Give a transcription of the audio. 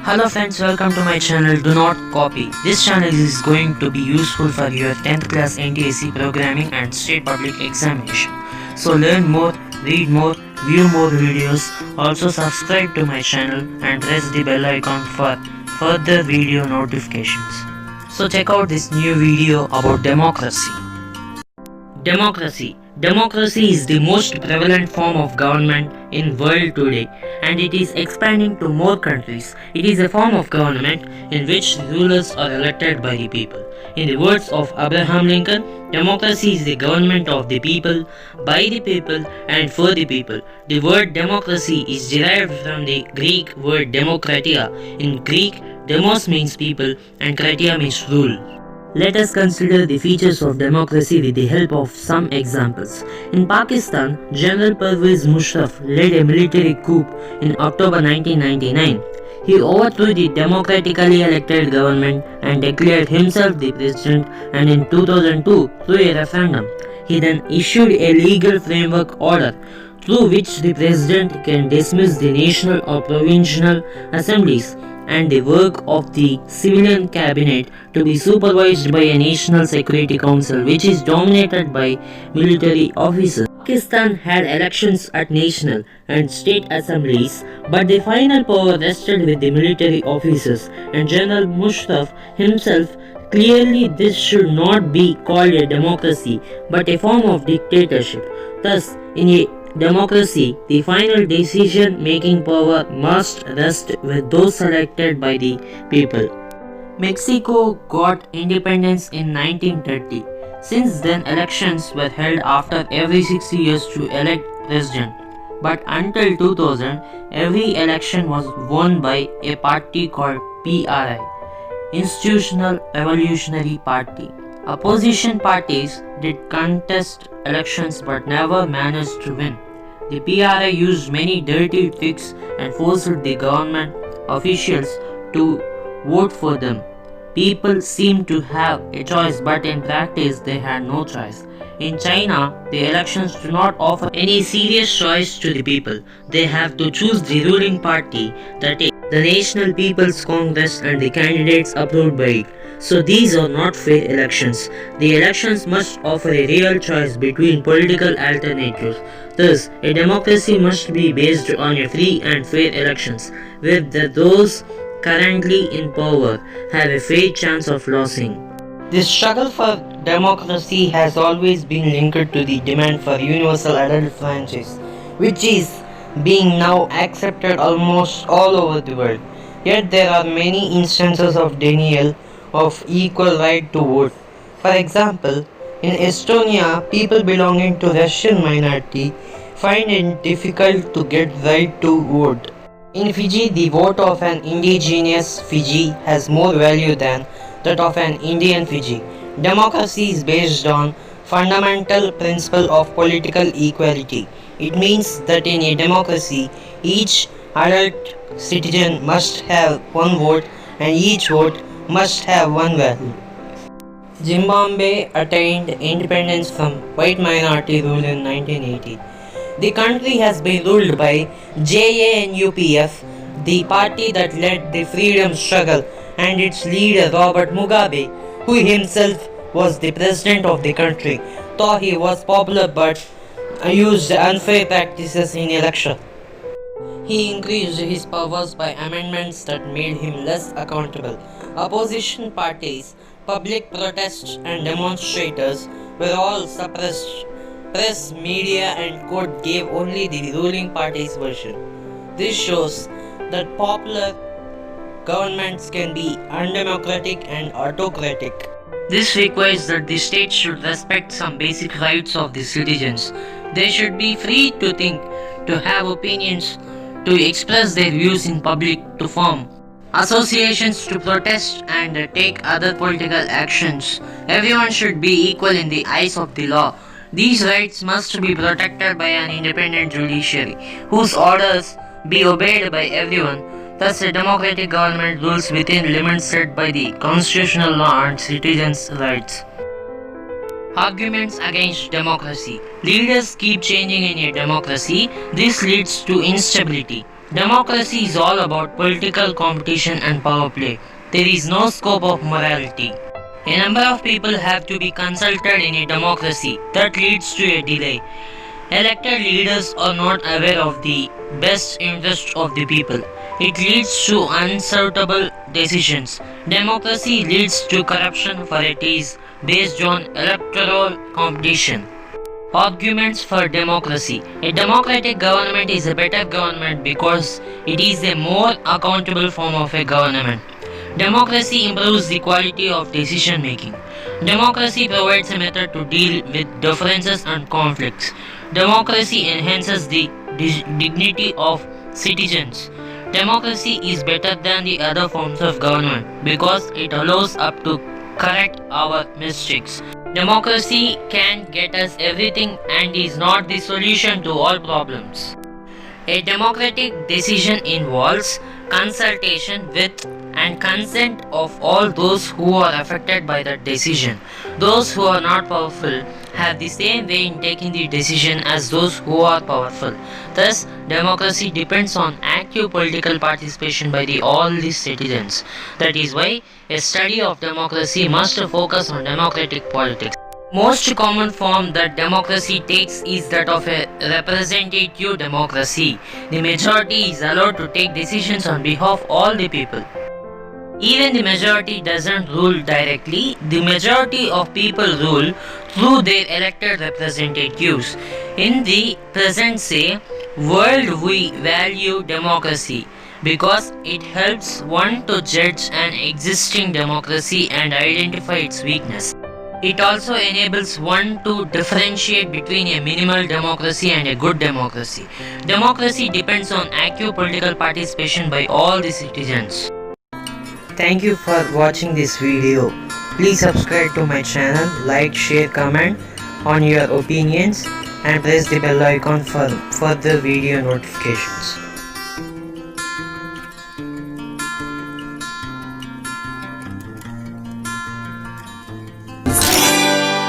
Hello friends, welcome to my channel. Do not copy. This channel is going to be useful for your 10th class NTSC programming and state public examination. So learn more, read more, view more videos. Also subscribe to my channel and press the bell icon for further video notifications. So check out this new video about democracy. Democracy is the most prevalent form of government in world today, and it is expanding to more countries. It is a form of government in which the rulers are elected by the people. In the words of Abraham Lincoln, democracy is the government of the people, by the people, and for the people. The word democracy is derived from the Greek word demokratia. In Greek, demos means people and kratia means rule. Let us consider the features of democracy with the help of some examples. In Pakistan, General Pervez Musharraf led a military coup in October 1999. He overthrew the democratically elected government and declared himself the president, and in 2002, through a referendum, he then issued a legal framework order through which the president can dismiss the national or provincial assemblies and the work of the civilian cabinet to be supervised by a National Security Council which is dominated by military officers. Pakistan had elections at national and state assemblies, but the final power rested with the military officers, and General Musharraf himself clearly this should not be called a democracy but a form of dictatorship. Thus, in a democracy, the final decision-making power must rest with those selected by the people. Mexico got independence in 1930. Since then, elections were held after every 6 years to elect president. But until 2000, every election was won by a party called PRI, Institutional Revolutionary Party. Opposition parties did contest elections but never managed to win. The PRI used many dirty tricks and forced the government officials to vote for them. People seemed to have a choice, but in practice they had no choice. In China, the elections do not offer any serious choice to the people. They have to choose the ruling party, that is, the National People's Congress, and the candidates approved by it. So these are not fair elections. The elections must offer a real choice between political alternatives. Thus, a democracy must be based on a free and fair elections, where those currently in power have a fair chance of losing. The struggle for democracy has always been linked to the demand for universal adult franchise, which is being now accepted almost all over the world. Yet there are many instances of denial of equal right to vote. For example, in Estonia, people belonging to Russian minority find it difficult to get right to vote. In Fiji, the vote of an indigenous Fiji has more value than that of an Indian Fiji. Democracy is based on fundamental principle of political equality. It means that in a democracy, each adult citizen must have one vote and each vote must have one value. Zimbabwe attained independence from white minority rule in 1980. The country has been ruled by JANUPF, the party that led the freedom struggle, and its leader Robert Mugabe, who himself was the president of the country, though he was popular but used unfair practices in election. He increased his powers by amendments that made him less accountable. Opposition parties, public protests and demonstrators were all suppressed. Press, media and court gave only the ruling party's version. This shows that popular governments can be undemocratic and autocratic. This requires that the state should respect some basic rights of the citizens. They should be free to think, to have opinions, to express their views in public, to form associations, to protest and take other political actions. Everyone should be equal in the eyes of the law. These rights must be protected by an independent judiciary, whose orders be obeyed by everyone. Thus, a democratic government rules within limits set by the constitutional law and citizens' rights. Arguments against democracy. Leaders keep changing in a democracy. This leads to instability. Democracy is all about political competition and power play. There is no scope of morality. A number of people have to be consulted in a democracy. That leads to a delay. Elected leaders are not aware of the best interest of the people. It leads to unsuitable decisions. Democracy leads to corruption, for it is based on electoral competition. Arguments for democracy. A democratic government is a better government because it is a more accountable form of a government. Democracy improves the quality of decision making. Democracy provides a method to deal with differences and conflicts. Democracy enhances the dignity of citizens. Democracy is better than the other forms of government because it allows us to correct our mistakes. Democracy can get us everything and is not the solution to all problems. A democratic decision involves consultation with and consent of all those who are affected by that decision. Those who are not powerful have the same way in taking the decision as those who are powerful. Thus, democracy depends on active political participation by all the citizens. That is why a study of democracy must focus on democratic politics. Most common form that democracy takes is that of a representative democracy. The majority is allowed to take decisions on behalf of all the people. Even the majority doesn't rule directly, the majority of people rule through their elected representatives. In the present world, we value democracy because it helps one to judge an existing democracy and identify its weakness. It also enables one to differentiate between a minimal democracy and a good democracy. Democracy depends on active political participation by all the citizens. Thank you for watching this video. Please subscribe to my channel, like, share, comment on your opinions and press the bell icon for further video notifications.